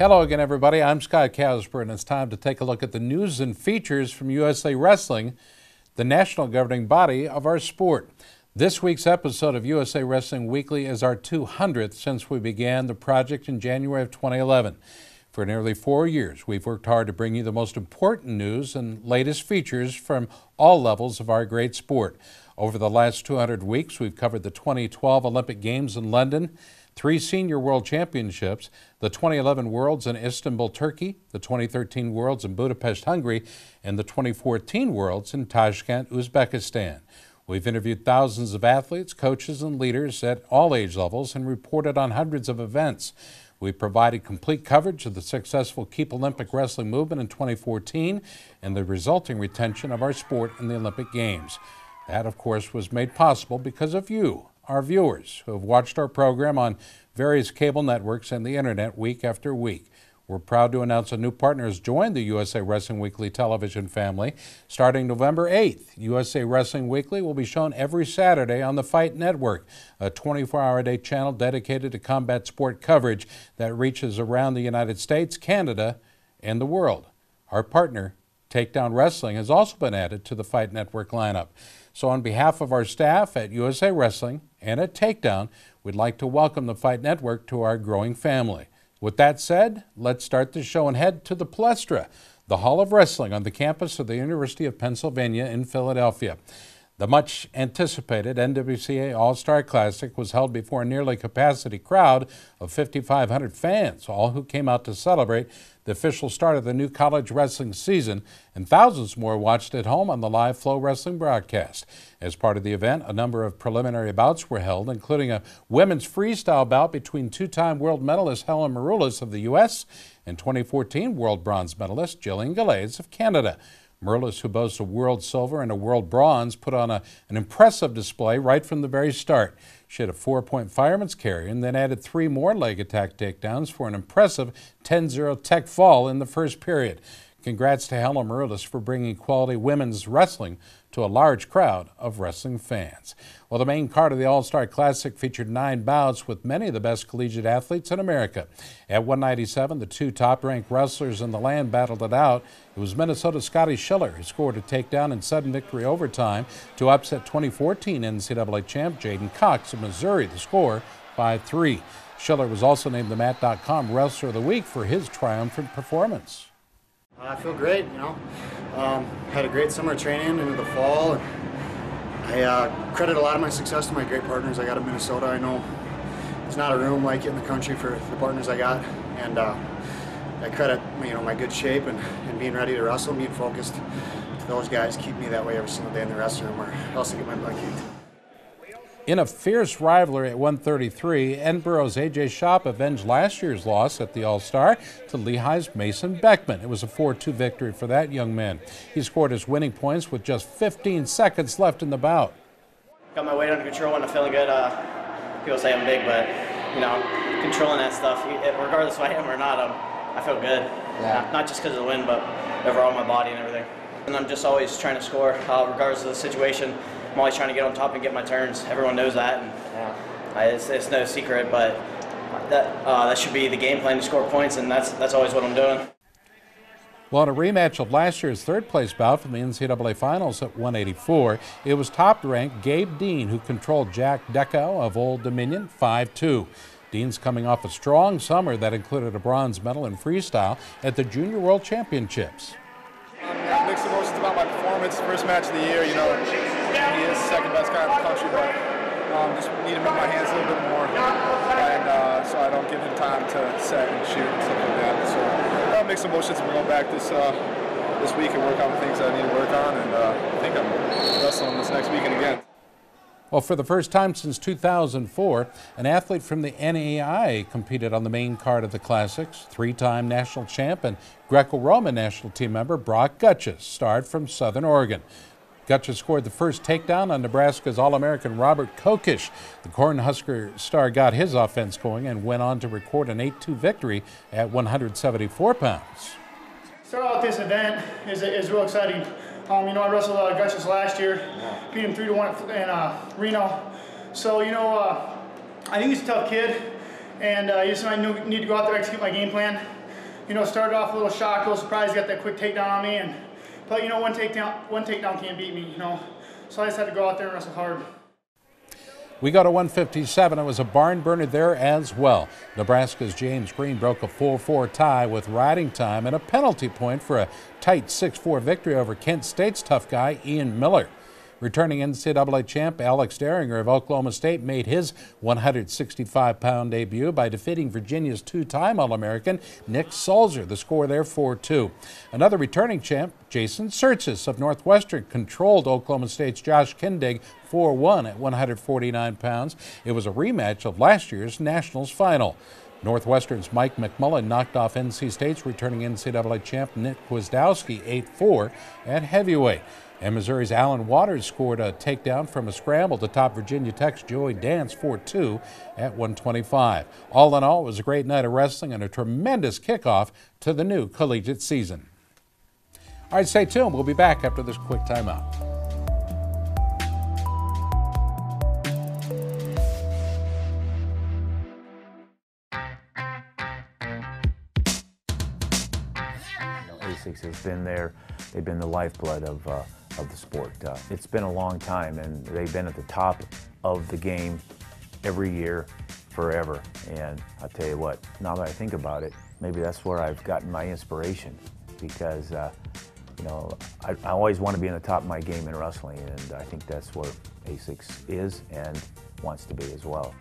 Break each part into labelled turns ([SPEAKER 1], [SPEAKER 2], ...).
[SPEAKER 1] Hello again, everybody. I'm Scott Casper, and it's time to take a look at the news and features from USA Wrestling, the national governing body of our sport. This week's episode of USA Wrestling Weekly is our 200th since we began the project in January of 2011. For nearly 4 years, we've worked hard to bring you the most important news and latest features from all levels of our great sport. Over the last 200 weeks, we've covered the 2012 Olympic Games in London, 3 Senior World Championships, the 2011 Worlds in Istanbul, Turkey, the 2013 Worlds in Budapest, Hungary, and the 2014 Worlds in Tashkent, Uzbekistan. We've interviewed thousands of athletes, coaches, and leaders at all age levels and reported on hundreds of events. We provided complete coverage of the successful Keep Olympic Wrestling movement in 2014 and the resulting retention of our sport in the Olympic Games. That, of course, was made possible because of you, our viewers, who have watched our program on various cable networks and the internet week after week. We're proud to announce a new partner has joined the USA Wrestling Weekly television family. Starting November 8th, USA Wrestling Weekly will be shown every Saturday on the Fight Network, a 24-hour-a-day channel dedicated to combat sport coverage that reaches around the United States, Canada, and the world. Our partner, Takedown Wrestling, has also been added to the Fight Network lineup. So on behalf of our staff at USA Wrestling and at Takedown, we'd like to welcome the Fight Network to our growing family. With that said, let's start the show and head to the Palestra, the Hall of Wrestling on the campus of the University of Pennsylvania in Philadelphia. The much-anticipated NWCA AllStar Classic was held before a nearly capacity crowd of 5,500 fans, all who came out to celebrate the official start of the new college wrestling season, and thousands more watched at home on the live Flo Wrestling broadcast. As part of the event, a number of preliminary bouts were held, including a women's freestyle bout between two-time world medalist Helen Maroulis of the U.S. and 2014 world bronze medalist Jillian Galaise of Canada. Maroulis, who boasts a world silver and a world bronze, put on an impressive display right from the very start. She had a 4-point fireman's carry and then added 3 more leg attack takedowns for an impressive 10-0 tech fall in the first period. Congrats to Helen Maroulis for bringing quality women's wrestling to a large crowd of wrestling fans. Well, the main card of the All-Star Classic featured 9 bouts with many of the best collegiate athletes in America. At 197, the 2 top-ranked wrestlers in the land battled it out. It was Minnesota's Scotty Schiller who scored a takedown in sudden victory overtime to upset 2014 NCAA champ Jaden Cox of Missouri. The score 5-3. Schiller was also named the Mat.com Wrestler of the Week for his triumphant performance.
[SPEAKER 2] I feel great, had a great summer training into the fall. And I credit a lot of my success to my great partners I got in Minnesota. I know there's not a room like it in the country for the partners I got, and I credit my good shape and being ready to wrestle, being focused. Those guys keep me that way every single day in the wrestling room, or else I get my butt kicked.
[SPEAKER 1] In a fierce rivalry at 133, Edinburgh's A.J. Shop avenged last year's loss at the All-Star to Lehigh's Mason Beckman. It was a 4-2 victory for that young man. He scored his winning points with just 15 seconds left in the bout.
[SPEAKER 3] Got my weight under control and I'm feeling good. People say I'm big, but controlling that stuff, regardless if I am or not, I feel good. Yeah. Not just because of the win, but overall my body and everything. And I'm just always trying to score, regardless of the situation. I'm always trying to get on top and get my turns. Everyone knows that, and it's no secret. But that should be the game plan, to score points, and that's always what I'm doing.
[SPEAKER 1] Well, in a rematch of last year's third-place bout from the NCAA Finals at 184, it was top-ranked Gabe Dean who controlled Jack Deco of Old Dominion 5-2. Dean's coming off a strong summer that included a bronze medal in freestyle at the Junior World Championships.
[SPEAKER 4] Mixed emotions about my performance. First match of the year, he is second best guy in the country, but just need to make my hands a little bit more, and so I don't give him time to set and shoot and stuff like that. So mixed emotions. We're going back this week and work on the things I need to work on, and I think I'm wrestling this next weekend again.
[SPEAKER 1] Well, for the first time since 2004, an athlete from the NAIA competed on the main card of the Classics. 3-time national champ and Greco-Roman national team member Brock Gutches starred from Southern Oregon. Gutches scored the first takedown on Nebraska's All-American Robert Kokish. The Cornhusker star got his offense going and went on to record an 8-2 victory at 174 pounds.
[SPEAKER 5] Start out this event is real exciting. I wrestled Gutches last year, beat him 3-1 in Reno. So,
[SPEAKER 6] I think he's a tough kid, and I just need to go out there, execute my game plan.
[SPEAKER 5] you know, started off a little shocked, a little surprised, got that quick takedown on me, but you know, one takedown can't beat me, you know. So I just had to go out there and wrestle hard.
[SPEAKER 1] We go to 157. It was a barn burner there as well. Nebraska's James Green broke a 4-4 tie with riding time and a penalty point for a tight 6-4 victory over Kent State's tough guy, Ian Miller. Returning NCAA champ Alex Derringer of Oklahoma State made his 165-pound debut by defeating Virginia's two-time All-American Nick Sulzer. The score there 4-2. Another returning champ, Jason Surtis of Northwestern, controlled Oklahoma State's Josh Kindig 4-1 at 149 pounds. It was a rematch of last year's Nationals final. Northwestern's Mike McMullen knocked off NC State's returning NCAA champ Nick Gwizdowski 8-4 at heavyweight. And Missouri's Alan Waters scored a takedown from a scramble to top Virginia Tech's Joey Dance 4-2 at 125. All in all, it was a great night of wrestling and a tremendous kickoff to the new collegiate season. All right, stay tuned. We'll be back after this quick timeout.
[SPEAKER 6] ASICS has been there. They've been the lifeblood of the sport. It's been a long time, and they've been at the top of the game every year, forever. And I'll tell you what, now that I think about it, maybe that's where I've gotten my inspiration, because you know, I always want to be in the top of my game in wrestling, and I think that's where ASICS is and wants to be as well.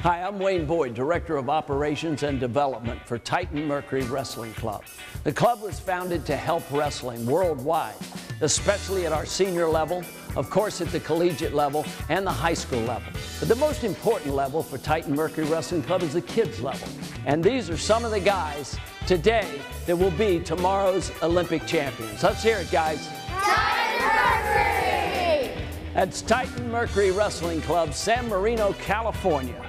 [SPEAKER 7] Hi, I'm Wayne Boyd, Director of Operations and Development for Titan Mercury Wrestling Club. The club was founded to help wrestling worldwide, especially at our senior level, of course at the collegiate level and the high school level. But the most important level for Titan Mercury Wrestling Club is the kids level. And these are some of the guys today that will be tomorrow's Olympic champions. Let's hear it, guys.
[SPEAKER 8] Titan Mercury!
[SPEAKER 7] That's Titan Mercury Wrestling Club, San Marino, California.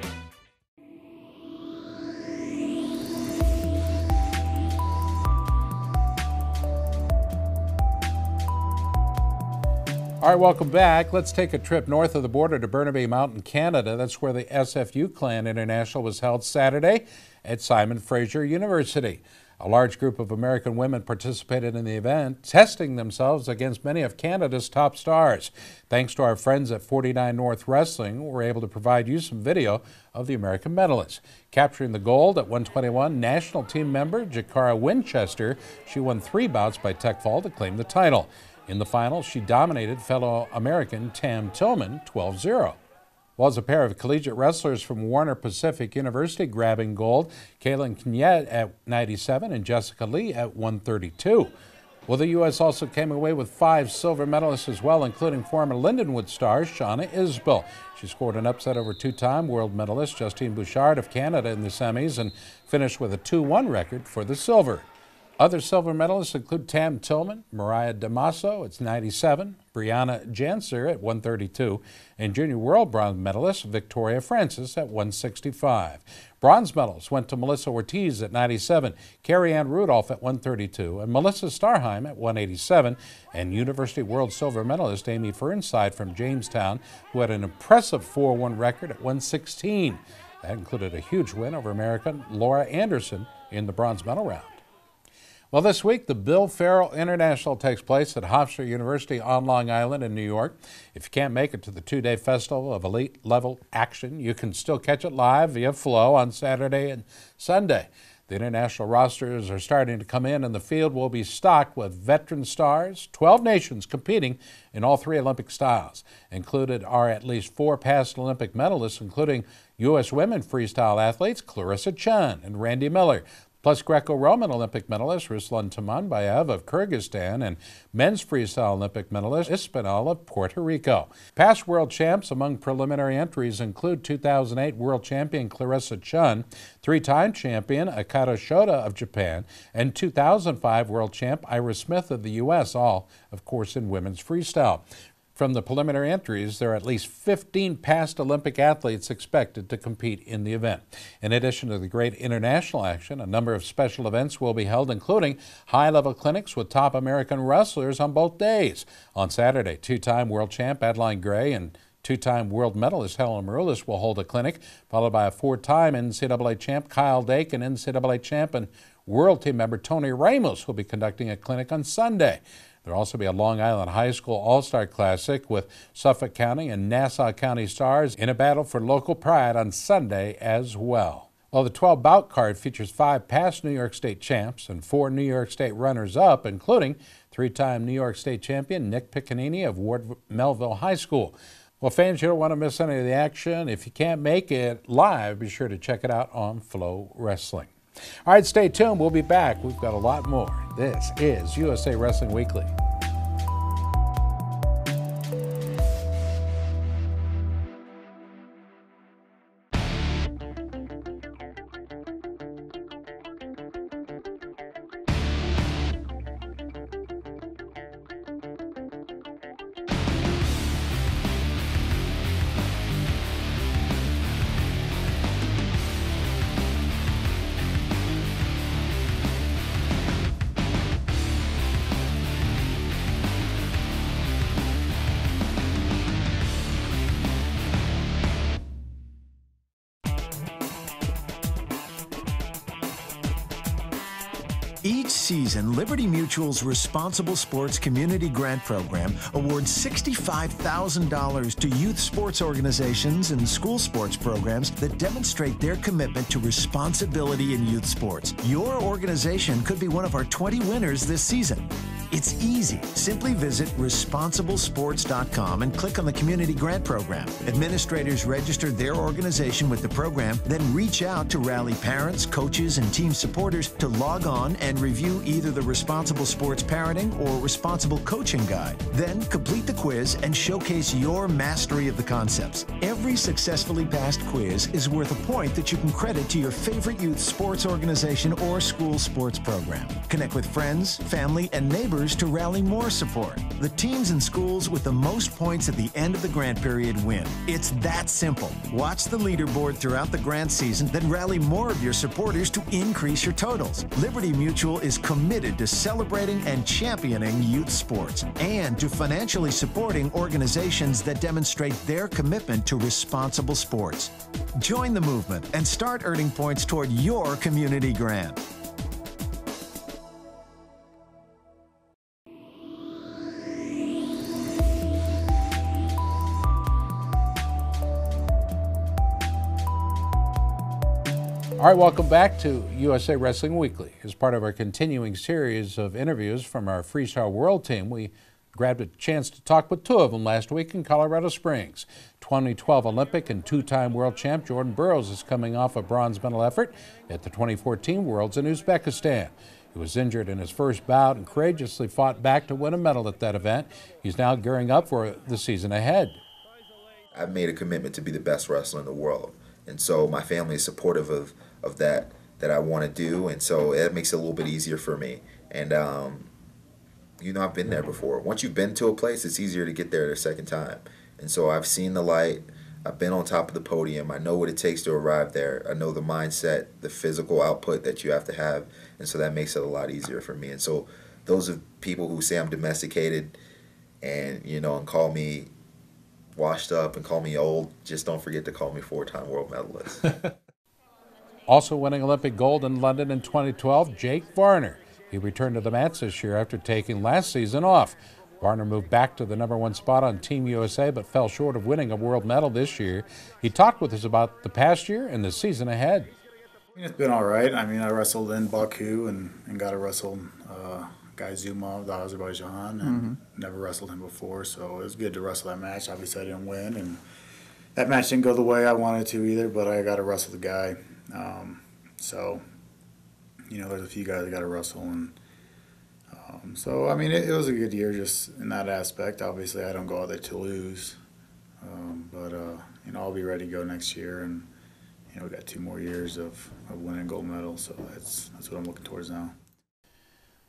[SPEAKER 1] All right, welcome back. Let's take a trip north of the border to Burnaby Mountain, Canada. That's where the SFU Clan International was held Saturday at Simon Fraser University. A large group of American women participated in the event, testing themselves against many of Canada's top stars. Thanks to our friends at 49 North Wrestling, we're able to provide you some video of the American medalists. Capturing the gold at 121, national team member Jakara Winchester. She won 3 bouts by tech fall to claim the title. In the final, she dominated fellow American Tam Tillman 12-0. Was a pair of collegiate wrestlers from Warner Pacific University grabbing gold, Kaylin Knyet at 97 and Jessica Lee at 132. Well, the U.S. also came away with 5 silver medalists as well, including former Lindenwood star Shauna Isbell. She scored an upset over 2-time world medalist Justine Bouchard of Canada in the semis and finished with a 2-1 record for the silver. Other silver medalists include Tam Tillman, Mariah Damaso at 97, Brianna Janser at 132, and junior world bronze medalist Victoria Francis at 165. Bronze medals went to Melissa Ortiz at 97, Carrie Ann Rudolph at 132, and Melissa Starheim at 187, and University World Silver medalist Amy Fernside from Jamestown, who had an impressive 4-1 record at 116. That included a huge win over American Laura Anderson in the bronze medal round. Well, this week, the Bill Ferrell International takes place at Hofstra University on Long Island in New York. If you can't make it to the 2-day festival of elite-level action, you can still catch it live via Flo on Saturday and Sunday. The international rosters are starting to come in, and the field will be stocked with veteran stars, 12 nations competing in all 3 Olympic styles. Included are at least 4 past Olympic medalists, including U.S. women freestyle athletes Clarissa Chun and Randy Miller, Plus, Greco-Roman Olympic medalist Ruslan Tamanbayev of Kyrgyzstan and men's freestyle Olympic medalist Espinal of Puerto Rico. Past world champs among preliminary entries include 2008 world champion Clarissa Chun, three-time champion Akata Shota of Japan, and 2005 world champ Ira Smith of the U.S., all, of course, in women's freestyle. From the preliminary entries, there are at least 15 past Olympic athletes expected to compete in the event. In addition to the great international action, a number of special events will be held, including high-level clinics with top American wrestlers on both days. On Saturday, two-time world champ Adeline Gray and two-time world medalist Helen Maroulis will hold a clinic, followed by a four-time NCAA champ Kyle Dake and NCAA champ and world team member Tony Ramos will be conducting a clinic on Sunday. There will also be a Long Island High School AllStar Classic with Suffolk County and Nassau County stars in a battle for local pride on Sunday as well. Well, the 12-bout card features 5 past New York State champs and 4 New York State runners-up, including three-time New York State champion Nick Piccinini of Ward Melville High School. Well, fans, you don't want to miss any of the action. If you can't make it live, be sure to check it out on Flo Wrestling. All right, stay tuned. We'll be back. We've got a lot more. This is USA Wrestling Weekly.
[SPEAKER 9] Each season, Liberty Mutual's Responsible Sports Community Grant Program awards $65,000 to youth sports organizations and school sports programs that demonstrate their commitment to responsibility in youth sports. Your organization could be one of our 20 winners this season. It's easy. Simply visit responsiblesports.com and click on the Community Grant Program. Administrators register their organization with the program, then reach out to rally parents, coaches, and team supporters to log on and review either the Responsible Sports Parenting or Responsible Coaching Guide. Then complete the quiz and showcase your mastery of the concepts. Every successfully passed quiz is worth a point that you can credit to your favorite youth sports organization or school sports program. Connect with friends, family, and neighbors to rally more support. The teams and schools with the most points at the end of the grant period win. It's that simple. Watch the leaderboard throughout the grant season, then rally more of your supporters to increase your totals. Liberty Mutual is committed to celebrating and championing youth sports and to financially supporting organizations that demonstrate their commitment to responsible sports. Join the movement and start earning points toward your community grant.
[SPEAKER 1] All right, welcome back to USA Wrestling Weekly. As part of our continuing series of interviews from our Freestyle World team, we grabbed a chance to talk with 2 of them last week in Colorado Springs. 2012 Olympic and 2-time world champ Jordan Burroughs is coming off a bronze medal effort at the 2014 Worlds in Uzbekistan. He was injured in his first bout and courageously fought back to win a medal at that event. He's now gearing up for the season ahead.
[SPEAKER 10] I've made a commitment to be the best wrestler in the world, and so my family is supportive of that I want to do, and so it makes it a little bit easier for me. And I've been there before. Once you've been to a place, it's easier to get there the second time. And so I've seen the light. I've been on top of the podium. I know what it takes to arrive there. I know the mindset, the physical output that you have to have, and so that makes it a lot easier for me. And so those are people who say I'm domesticated and and call me washed up and call me old. Just don't forget to call me 4-time world medalist.
[SPEAKER 1] Also winning Olympic gold in London in 2012, Jake Varner. He returned to the mats this year after taking last season off. Varner moved back to the #1 spot on Team USA but fell short of winning a world medal this year. He talked with us about the past year and the season ahead.
[SPEAKER 11] It's been all right. I wrestled in Baku and got to wrestle Guy Zumov, the Azerbaijan, and never wrestled him before, so it was good to wrestle that match. Obviously I didn't win, and that match didn't go the way I wanted to either, but I got to wrestle the guy. So there's a few guys that got to wrestle, and so I mean, it was a good year just in that aspect. Obviously, I don't go out there to lose, but I'll be ready to go next year, and we got 2 more years of winning gold medals, so that's what I'm looking towards now.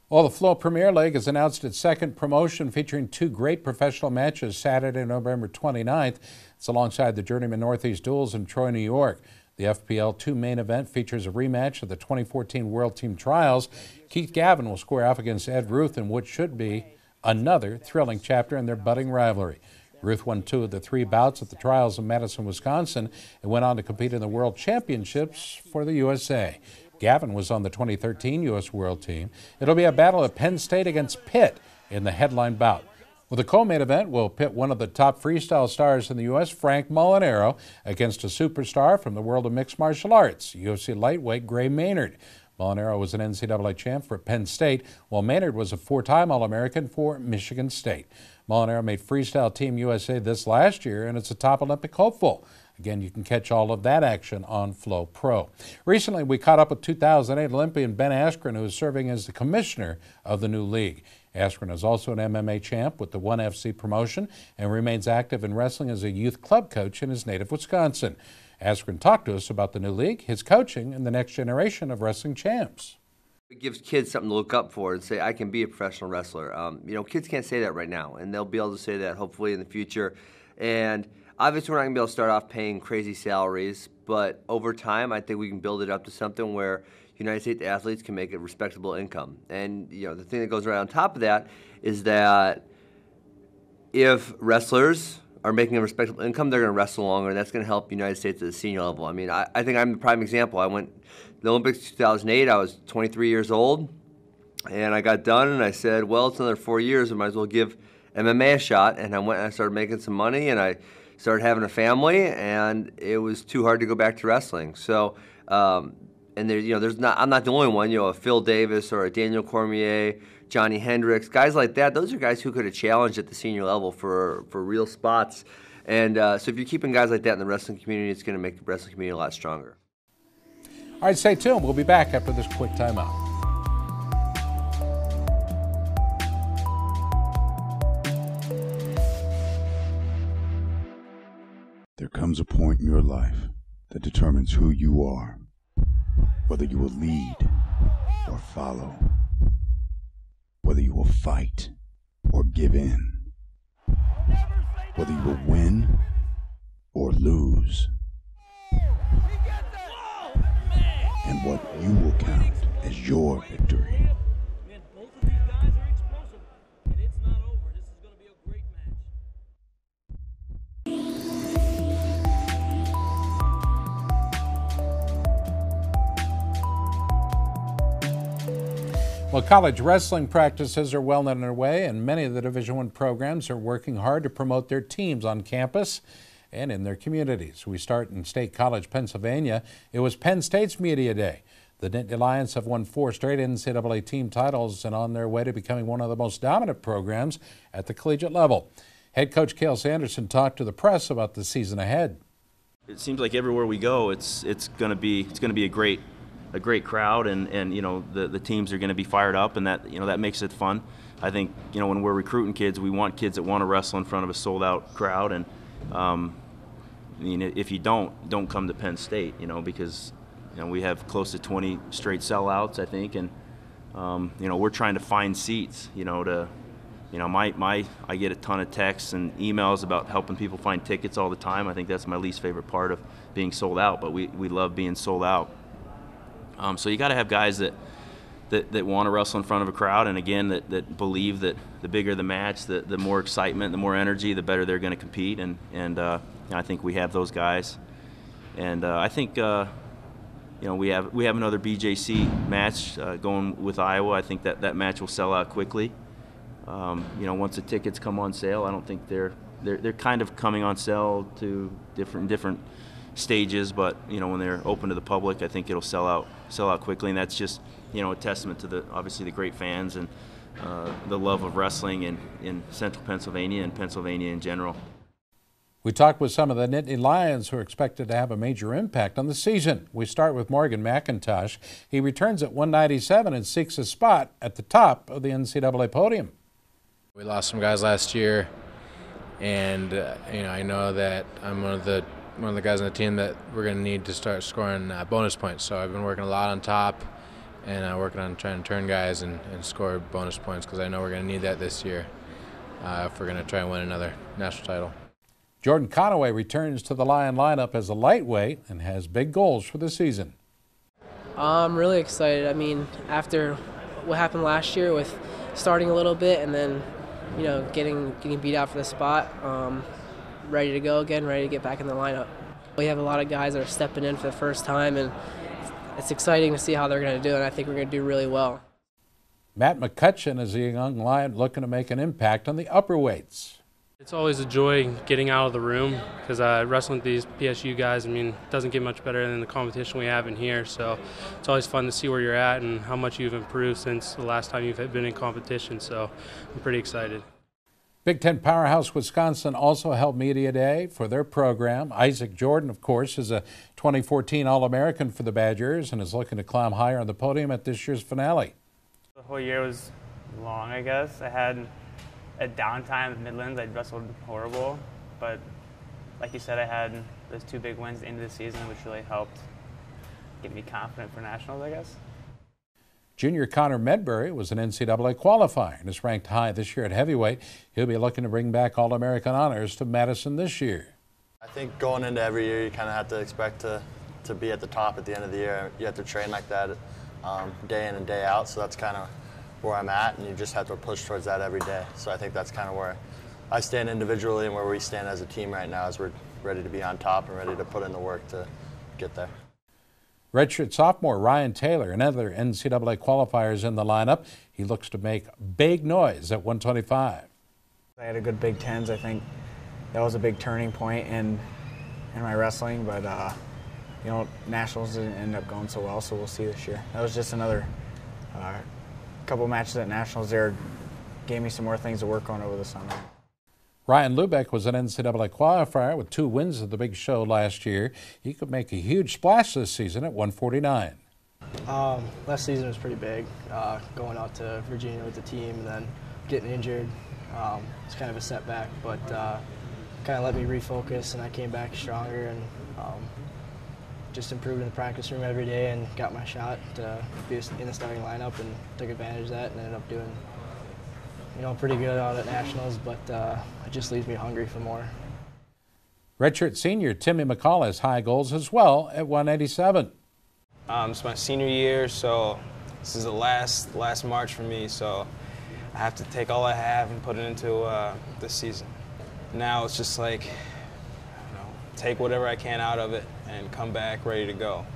[SPEAKER 1] Well, the Flo Premier League has announced its second promotion featuring 2 great professional matches Saturday, November 29th. It's alongside the Journeyman Northeast Duels in Troy, New York. The FPL 2 main event features a rematch of the 2014 World Team Trials. Keith Gavin will square off against Ed Ruth in what should be another thrilling chapter in their budding rivalry. Ruth won 2 of the 3 bouts at the Trials in Madison, Wisconsin, and went on to compete in the World Championships for the USA. Gavin was on the 2013 U.S. World Team. It'll be a battle at Penn State against Pitt in the headline bout. Well, the co-main event will pit one of the top freestyle stars in the U.S., Frank Molinaro, against a superstar from the world of mixed martial arts, UFC lightweight Gray Maynard. Molinaro was an NCAA champ for Penn State, while Maynard was a 4-time All-American for Michigan State. Molinaro made Freestyle Team USA this last year, and it's a top Olympic hopeful. Again, you can catch all of that action on Flo Pro. Recently, we caught up with 2008 Olympian Ben Askren, who is serving as the commissioner of the new league. Askren is also an MMA champ with the ONE FC promotion and remains active in wrestling as a youth club coach in his native Wisconsin. Askren talked to us about the new league, his coaching, and the next generation of wrestling champs.
[SPEAKER 12] It gives kids something to look up for and say, I can be a professional wrestler. Kids can't say that right now, and they'll be able to say that hopefully in the future. And obviously, we're not going to be able to start off paying crazy salaries, but over time, I think we can build it up to something where United States athletes can make a respectable income. And the thing that goes right on top of that is that if wrestlers are making a respectable income, they're going to wrestle longer, and that's going to help the United States at the senior level. I mean, I think I'm the prime example. I went to the Olympics 2008. I was 23 years old, and I got done, and I said, well, it's another 4 years. I might as well give MMA a shot. And I went and I started making some money, and I started having a family, and it was too hard to go back to wrestling. So, and I'm not the only one. A Phil Davis or a Daniel Cormier, Johnny Hendricks, guys like that. Those are guys who could have challenged at the senior level for real spots. And so if you're keeping guys like that in the wrestling community, it's going to make the wrestling community a lot stronger.
[SPEAKER 1] All right, stay tuned. We'll be back after this quick timeout.
[SPEAKER 13] There comes a point in your life that determines who you are, whether you will lead or follow, whether you will fight or give in, whether you will win or lose, and what you will count as your victory.
[SPEAKER 1] Well, college wrestling practices are well underway, and many of the Division I programs are working hard to promote their teams on campus and in their communities. We start in State College, Pennsylvania. It was Penn State's Media Day. The Nittany Lions have won 4 straight NCAA team titles and on their way to becoming one of the most dominant programs at the collegiate level. Head coach Cale Sanderson talked to the press about the season ahead.
[SPEAKER 14] It seems like everywhere we go, it's going to be a great crowd, and the teams are going to be fired up, and that makes it fun. I think when we're recruiting kids, we want kids that want to wrestle in front of a sold-out crowd, and if you don't come to Penn State, because we have close to 20 straight sellouts, I think, and we're trying to find seats. I get a ton of texts and emails about helping people find tickets all the time. I think that's my least favorite part of being sold out, but we love being sold out. So you got to have guys that want to wrestle in front of a crowd, and again, that believe that the bigger the match, the more excitement, the more energy, the better they're going to compete. And I think we have those guys. And I think we have another BJC match going with Iowa. I think that match will sell out quickly. Once the tickets come on sale, I don't think they're kind of coming on sale to different stages, but when they're open to the public, I think it'll sell out quickly, and that's just a testament to obviously the great fans and the love of wrestling in Central Pennsylvania and Pennsylvania in general.
[SPEAKER 1] We talked with some of the Nittany Lions who are expected to have a major impact on the season. We start with Morgan McIntosh. He returns at 197 and seeks a spot at the top of the NCAA podium.
[SPEAKER 15] We lost some guys last year, and I know that I'm one of the guys on the team that we're going to need to start scoring bonus points. So I've been working a lot on top and working on trying to turn guys and score bonus points, because I know we're going to need that this year if we're going to try and win another national title.
[SPEAKER 1] Jordan Conaway returns to the Lion lineup as a lightweight and has big goals for the season.
[SPEAKER 16] I'm really excited. I mean, after what happened last year with starting a little bit and then, getting beat out for the spot, ready to go again, ready to get back in the lineup. We have a lot of guys that are stepping in for the first time, and it's exciting to see how they're going to do, and I think we're going to do really well.
[SPEAKER 1] Matt McCutcheon is a young Lion looking to make an impact on the upper weights.
[SPEAKER 17] It's always a joy getting out of the room, because wrestling with these PSU guys, it doesn't get much better than the competition we have in here. So it's always fun to see where you're at and how much you've improved since the last time you've been in competition. So I'm pretty excited.
[SPEAKER 1] Big Ten powerhouse Wisconsin also held Media Day for their program. Isaac Jordan, of course, is a 2014 All-American for the Badgers and is looking to climb higher on the podium at this year's finale.
[SPEAKER 18] The whole year was long, I guess. I had a downtime at Midlands. I wrestled horrible, but like you said, I had those 2 big wins at the end of the season, which really helped get me confident for nationals, I guess.
[SPEAKER 1] Junior Connor Medbury was an NCAA qualifier and is ranked high this year at heavyweight. He'll be looking to bring back All-American honors to Madison this year.
[SPEAKER 19] I think going into every year, you kind of have to expect to be at the top at the end of the year. You have to train like that day in and day out, so that's kind of where I'm at, and you just have to push towards that every day. So I think that's kind of where I stand individually and where we stand as a team right now, as we're ready to be on top and ready to put in the work to get there.
[SPEAKER 1] Redshirt sophomore Ryan Taylor, another NCAA qualifier, is in the lineup. He looks to make big noise at 125.
[SPEAKER 20] I had a good Big Tens. I think that was a big turning point in my wrestling, but nationals didn't end up going so well, so we'll see this year. That was just another couple matches at nationals there, gave me some more things to work on over the summer.
[SPEAKER 1] Ryan Lubeck was an NCAA qualifier with 2 wins at the big show last year. He could make a huge splash this season at 149.
[SPEAKER 21] Last season was pretty big, going out to Virginia with the team and then getting injured. It's kind of a setback, but kind of let me refocus, and I came back stronger and just improved in the practice room every day and got my shot to be in the starting lineup, and took advantage of that and ended up doing pretty good out at nationals, but it just leaves me hungry for more.
[SPEAKER 1] Redshirt senior Timmy McCall has high goals as well at 187.
[SPEAKER 22] It's my senior year, so this is the last March for me, so I have to take all I have and put it into this season. Now it's just like, take whatever I can out of it and come back ready to go.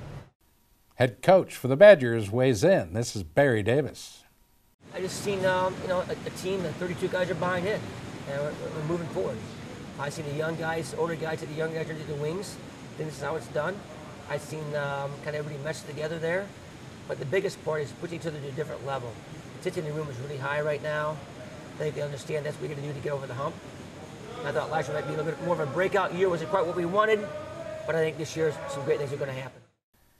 [SPEAKER 1] Head coach for the Badgers weighs in. This is Barry Davis.
[SPEAKER 23] I just seen a team that 32 guys are buying in, and we're moving forward. I see the young guys, older guys, the young guys underneath the wings. I think this is how it's done. I've seen kind of everybody mesh together there, but the biggest part is putting each other to a different level. The tension in the room is really high right now. I think they understand that's what we're going to do to get over the hump. I thought last year might be a little bit more of a breakout year. Wasn't quite what we wanted, but I think this year some great things are going to happen.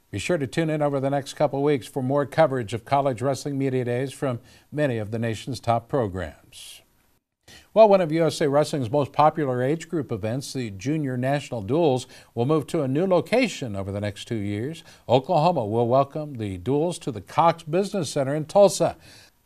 [SPEAKER 1] Be sure to tune in over the next couple of weeks for more coverage of college wrestling media days from many of the nation's top programs. Well, one of USA Wrestling's most popular age group events, the Junior National Duels, will move to a new location over the next 2 years. Oklahoma will welcome the duels to the Cox Business Center in Tulsa.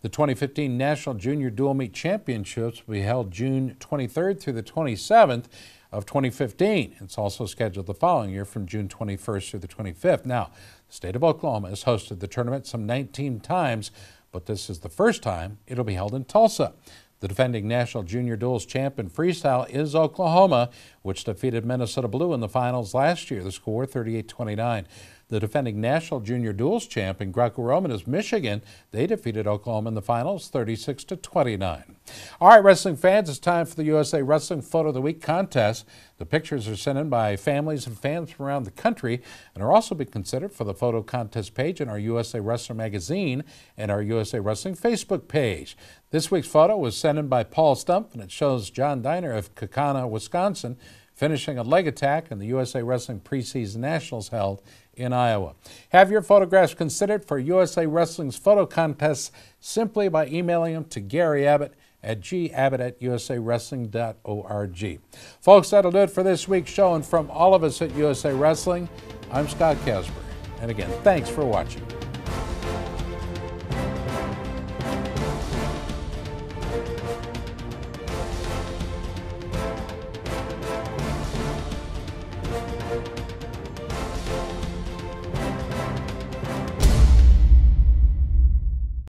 [SPEAKER 1] The 2015 National Junior Dual Meet Championships will be held June 23rd through the 27th of 2015. It's also scheduled the following year from June 21st through the 25th. Now, the state of Oklahoma has hosted the tournament some 19 times, but this is the first time it'll be held in Tulsa. The defending National Junior Duels champ in Freestyle is Oklahoma, which defeated Minnesota Blue in the finals last year. The score 38-29. The defending National Junior Duels champ in Greco-Roman is Michigan. They defeated Oklahoma in the finals 36-29. All right, wrestling fans, it's time for the USA Wrestling Photo of the Week contest. The pictures are sent in by families and fans from around the country and are also being considered for the photo contest page in our USA Wrestler magazine and our USA Wrestling Facebook page. This week's photo was sent in by Paul Stump, and it shows John Diner of Kaukauna, Wisconsin, finishing a leg attack in the USA Wrestling Preseason Nationals held in Iowa. Have your photographs considered for USA Wrestling's photo contest simply by emailing them to Gary Abbott at gabbott@usawrestling.org. Folks, that'll do it for this week's show, and from all of us at USA Wrestling, I'm Scott Casper. And again, thanks for watching.